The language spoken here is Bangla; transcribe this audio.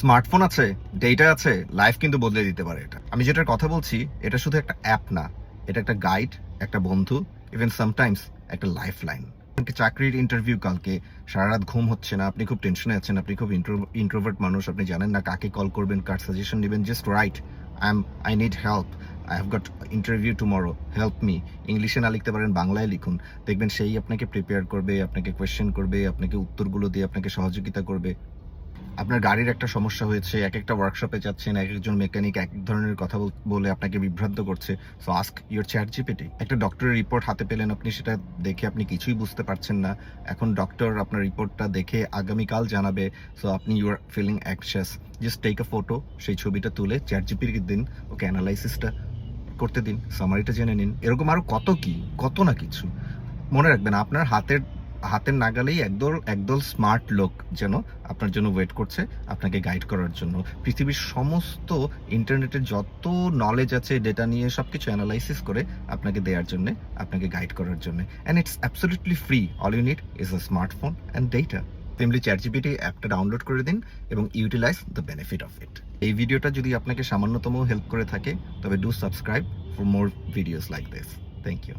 স্মার্টফোন আছে, ডেটা আছে, লাইফ কিন্তু বদলে দিতে পারে এটা। আমি যেটার কথা বলছি এটা শুধু একটা অ্যাপ না, এটা একটা গাইড, একটা বন্ধু, ইভেন সামটাইমস একটা লাইফ লাইন। চাকরির ইন্টারভিউ কালকে, সারা রাত ঘুম হচ্ছে না, আপনি খুব টেনশনে আছেন, আপনি খুব ইন্ট্রোভার্ট মানুষ, আপনি জানেন না কাকে কল করবেন, কার সাজেশন নেবেন। Just right, I need help, I have got interview tomorrow, help me. ইংলিশে না লিখতে পারেন, বাংলায় লিখুন। দেখবেন সেই আপনাকে প্রিপেয়ার করবে, আপনাকে কোয়েশ্চেন করবে, আপনাকে উত্তরগুলো দিয়ে আপনাকে সহযোগিতা করবে। আপনার গাড়ির একটা সমস্যা হয়েছে, একেকটা ওয়ার্কশপে যাচ্ছেন, একেকজন মেকানিক একেক ধরনের কথা বলে আপনাকে বিভ্রান্ত করছে। So ask your chat GPT. একটা ডক্টরের রিপোর্ট হাতে পেলেন, আপনি সেটা দেখে আপনি কিছুই বুঝতে পারছেন না। এখন ডক্টর আপনার রিপোর্টটা দেখে আগামীকাল জানাবে। সো আপনি you are feeling anxious. Just take a photo, সেই ছবিটা তুলে চ্যাট জিপিটিকে দিন, ওকে অ্যানালাইসিসটা করতে দিন, সামারিটা জেনে নিন। এরকম আরো কত না কিছু। মনে রাখবেন, আপনার হাতের নাগালেই একদল স্মার্ট লোক যেন আপনার জন্য ওয়েট করছে, আপনাকে গাইড করার জন্য। পৃথিবীর সমস্ত ইন্টারনেটের যত নলেজ আছে, ডেটা নিয়ে সবকিছু অ্যানালাইসিস করে আপনাকে দেওয়ার জন্য, আপনাকে গাইড করার জন্য। And it's absolutely free. All you need is a smartphone and data. Simply ChatGPT অ্যাপটা ডাউনলোড করে দিন এবং utilise the benefit of it. এই ভিডিওটা যদি আপনাকে সামান্যতম হেল্প করে থাকে, তবে do subscribe for more videos like this. Thank you.